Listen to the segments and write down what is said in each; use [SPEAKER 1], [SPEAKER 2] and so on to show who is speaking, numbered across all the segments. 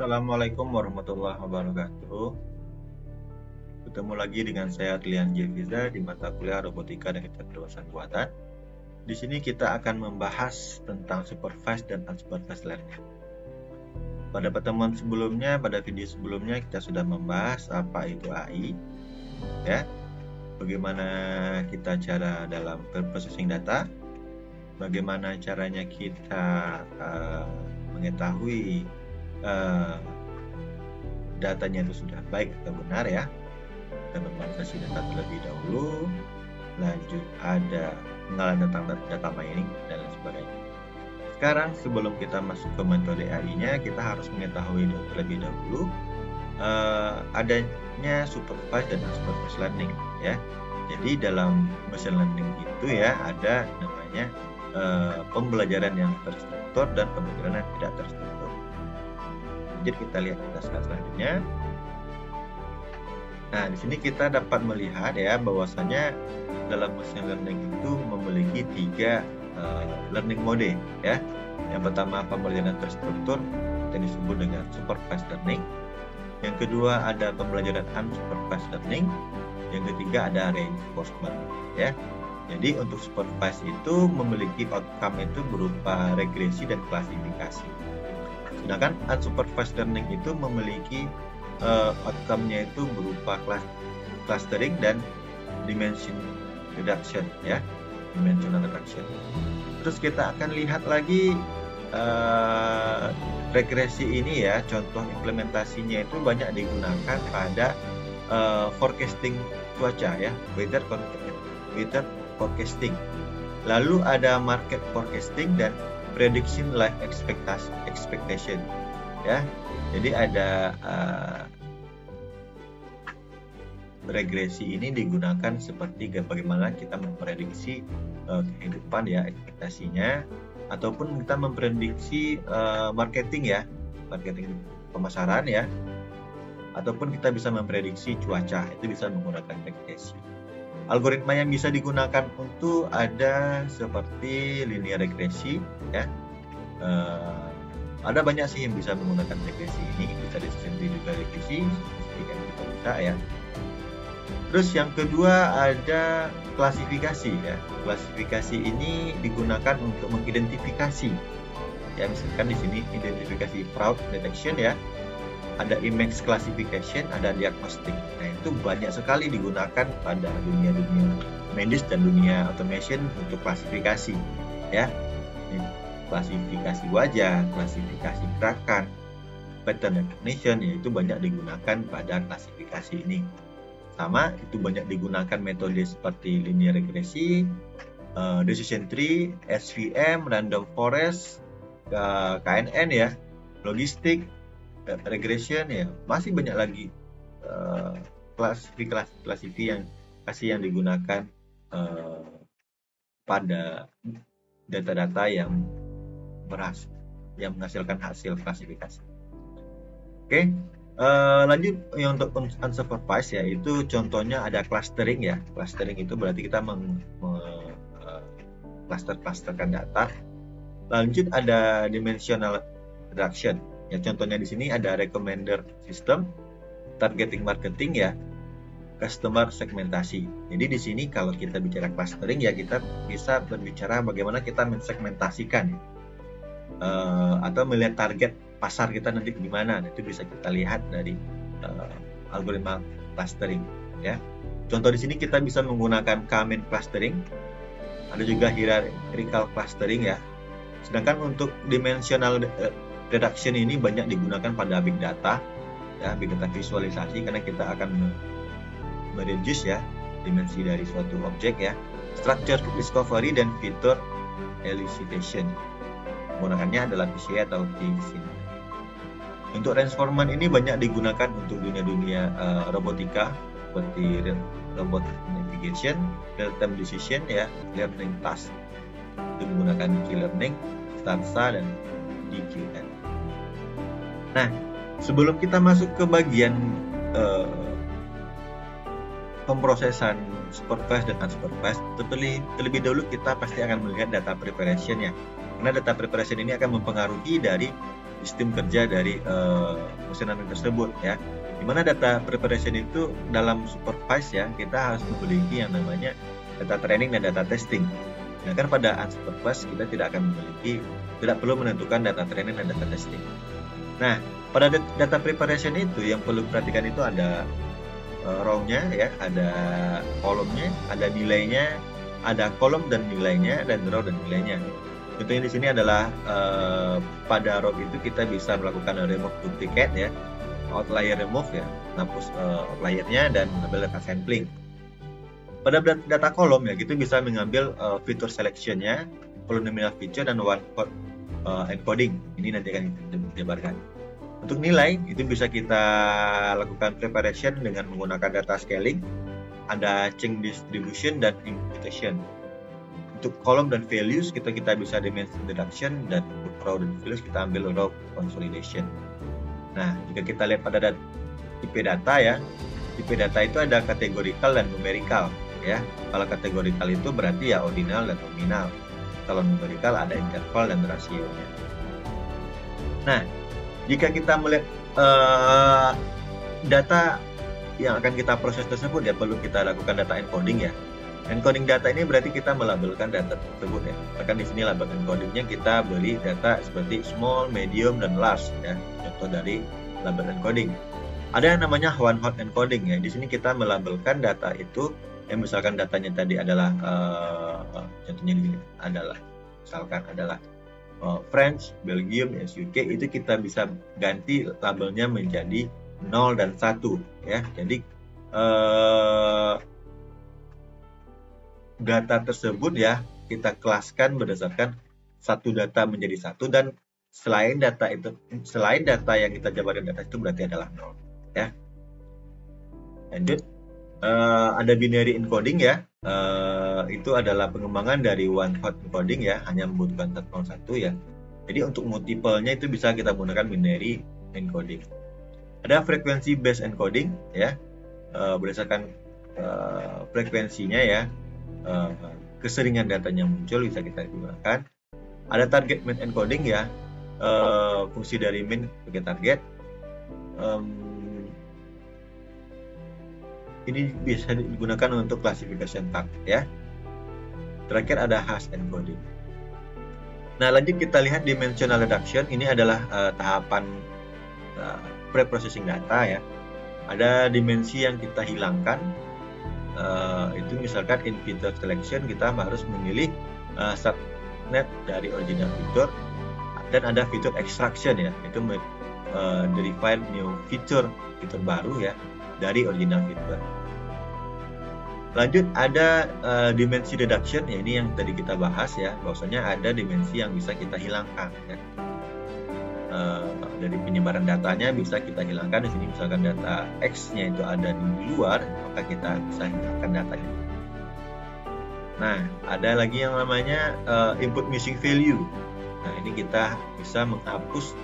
[SPEAKER 1] Assalamualaikum warahmatullahi wabarakatuh. Ketemu lagi dengan saya Adlian Jefiza di mata kuliah Robotika dan Kecerdasan Buatan. Di sini kita akan membahas tentang supervised dan unsupervised learning. Pada pertemuan sebelumnya, pada video sebelumnya kita sudah membahas apa itu AI, ya, bagaimana kita cara dalam processing data, bagaimana caranya kita mengetahui datanya itu sudah baik atau benar, ya. Kita memvalidasi data terlebih dahulu, lanjut ada pengenalan tentang data mining dan lain sebagainya. Sekarang sebelum kita masuk ke metode AI-nya, kita harus mengetahui terlebih dahulu adanya supervised dan unsupervised learning, ya. Jadi dalam machine learning itu ya ada namanya pembelajaran yang terstruktur dan pembelajaran yang tidak terstruktur. Jadi kita lihat selanjutnya. Nah, di sini kita dapat melihat ya bahwasanya dalam machine learning itu memiliki 3 learning mode, ya. Yang pertama pembelajaran terstruktur yang disebut dengan supervised learning. Yang kedua ada pembelajaran unsupervised learning. Yang ketiga ada reinforcement, ya. Jadi untuk supervised itu memiliki outcome itu berupa regresi dan klasifikasi. Sedangkan unsupervised learning itu memiliki outcome-nya itu berupa clustering dan dimension reduction, ya, dimensional reduction. Terus kita akan lihat lagi regresi ini, ya, contoh implementasinya itu banyak digunakan pada forecasting cuaca, ya, weather forecasting. Lalu ada market forecasting dan prediction life expectation, ya. Jadi ada regresi ini digunakan seperti bagaimana kita memprediksi kehidupan, ya, ekspektasinya, ataupun kita memprediksi marketing, ya, marketing pemasaran, ya, ataupun kita bisa memprediksi cuaca, itu bisa menggunakan regresi. Algoritma yang bisa digunakan untuk ada seperti linear regresi, ya. Ada banyak sih yang bisa menggunakan regresi ini, bisa decision tree juga regresi, statistik juga bisa, ya. Terus yang kedua ada klasifikasi, ya. Klasifikasi ini digunakan untuk mengidentifikasi, ya, misalkan di sini identifikasi fraud detection, ya. Ada image classification, ada diagnostic. Nah, itu banyak sekali digunakan pada dunia medis dan dunia automation untuk klasifikasi, ya. Klasifikasi wajah, klasifikasi gerakan, pattern recognition, yaitu banyak digunakan pada klasifikasi ini. Sama, itu banyak digunakan metode seperti linear regresi, decision tree, SVM, random forest, KNN, ya, logistik, regression, ya, masih banyak lagi klasifikasi yang digunakan pada data-data yang menghasilkan hasil klasifikasi. Oke, lanjut yang untuk unsupervised, ya, itu contohnya ada clustering, ya. Clustering itu berarti kita cluster-clusterkan data. Lanjut ada dimensional reduction. Ya, contohnya di sini ada recommender system, targeting marketing, ya, customer segmentasi. Jadi di sini kalau kita bicara clustering, ya, kita bisa berbicara bagaimana kita mensegmentasikan, atau melihat target pasar kita nanti di mana. Itu bisa kita lihat dari algoritma clustering, ya. Contoh di sini kita bisa menggunakan K-mean clustering, ada juga hierarchical clustering, ya. Sedangkan untuk dimensional reduction ini banyak digunakan pada big data, ya, big data visualisasi, karena kita akan mereduce, ya, dimensi dari suatu objek, ya. Structure discovery dan feature elicitation, menggunakannya adalah PCA atau T-SIN. Untuk reinforcement ini banyak digunakan untuk dunia-dunia robotika seperti robot navigation, real-time decision ya, learning task. Itu menggunakan Q-learning, Stanza dan DQN. Nah, sebelum kita masuk ke bagian pemrosesan supervised dan unsupervised, terlebih dahulu kita pasti akan melihat data preparation ya. Karena data preparation ini akan mempengaruhi dari sistem kerja dari mesin learning tersebut ya. Dimana data preparation itu dalam supervised ya, kita harus memiliki yang namanya data training dan data testing. Sedangkan pada unsupervised kita tidak perlu menentukan data training dan data testing. Nah, pada data preparation itu yang perlu perhatikan itu ada row-nya ya, ada kolomnya, ada nilainya, ada kolom dan nilainya, dan row dan nilainya. Contohnya di sini adalah pada row itu kita bisa melakukan remove duplicate ya, outlier remove ya, hapus outliernya dan mengambil data sampling. Pada data kolom ya, kita bisa mengambil feature selection-nya, polynomial feature dan one hot encoding. Ini nanti akan kita jabarkan. Untuk nilai itu bisa kita lakukan preparation dengan menggunakan data scaling, ada chain distribution dan imputation. Untuk kolom dan values kita bisa dimension deduction, dan untuk row dan values kita ambil row consolidation. Nah, jika kita lihat pada tipe data ya, tipe data itu ada categorical dan numerical ya. Kalau categorical itu berarti ya ordinal dan nominal. Kalau numerical ada interval dan rasionya. Nah, jika kita melihat data yang akan kita proses tersebut ya, perlu kita lakukan data encoding ya. Encoding data ini berarti kita melabelkan data tersebut ya. Bahkan di sini label encodingnya kita beri data seperti small, medium, dan large ya. Contoh dari label encoding. Ada yang namanya one hot encoding ya. Di sini kita melabelkan data itu yang misalkan datanya tadi adalah contohnya di sini adalah misalkan adalah French, Belgium, UK, itu kita bisa ganti labelnya menjadi 0 dan 1 ya. Jadi data tersebut ya kita kelaskan berdasarkan satu data menjadi satu, dan selain data yang kita jabarkan data itu berarti adalah 0 ya. Lanjut, ada binary encoding ya. Itu adalah pengembangan dari one hot encoding ya, hanya membutuhkan 101 ya. Jadi untuk multiple-nya itu bisa kita gunakan binary encoding. Ada frequency based encoding ya, berdasarkan frekuensinya ya, keseringan datanya muncul bisa kita gunakan. Ada target main encoding ya, fungsi dari main sebagai target. Ini bisa digunakan untuk classification target ya. Terakhir ada hash encoding. Nah, lanjut kita lihat dimensional reduction. Ini adalah tahapan pre-processing data ya. Ada dimensi yang kita hilangkan. Itu misalkan in feature selection kita harus memilih subnet dari original feature, dan ada feature extraction ya, itu define new feature baru ya dari original feature. Lanjut ada dimensi reduction ya, ini yang tadi kita bahas ya, bahwasanya ada dimensi yang bisa kita hilangkan ya. Dari penyebaran datanya bisa kita hilangkan. Di sini misalkan data X-nya itu ada di luar, maka kita bisa hilangkan datanya. Nah, ada lagi yang namanya input missing value. Nah, ini kita bisa menghapus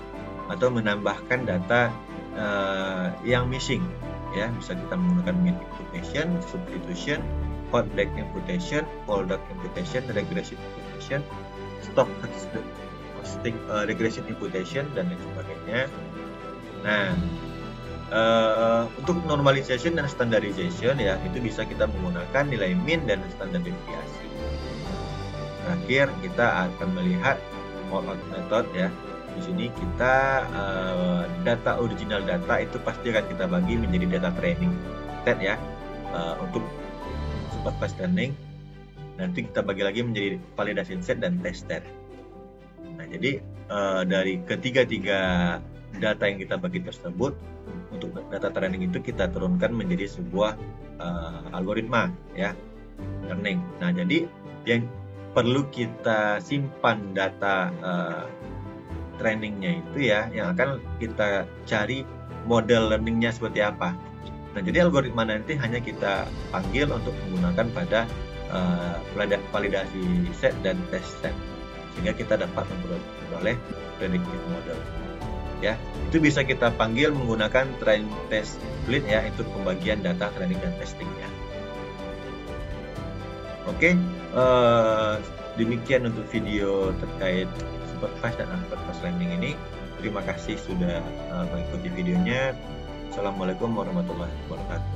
[SPEAKER 1] atau menambahkan data yang missing ya. Bisa kita menggunakan min imputation, substitution, callback imputation, callback imputation, regressive imputation, stop regression imputation, dan lain sebagainya. Nah, untuk normalization dan standardization ya, itu bisa kita menggunakan nilai min dan standar deviasi. Terakhir kita akan melihat all-out method ya. Di sini kita data original data itu pasti akan kita bagi menjadi data training set ya. Untuk supervised learning nanti kita bagi lagi menjadi validation set dan test set. Nah, jadi dari ketiga data yang kita bagi tersebut, untuk data training itu kita turunkan menjadi sebuah algoritma ya, learning. Nah, jadi yang perlu kita simpan data trainingnya itu ya, yang akan kita cari model learningnya seperti apa. Nah, jadi algoritma nanti hanya kita panggil untuk menggunakan pada validasi set dan test set, sehingga kita dapat memperoleh predictive model. Ya, itu bisa kita panggil menggunakan train test split ya, itu pembagian data training dan testingnya. Oke, demikian untuk video terkait supervised dan unsupervised learning ini. Terima kasih sudah mengikuti videonya. Assalamualaikum warahmatullahi wabarakatuh.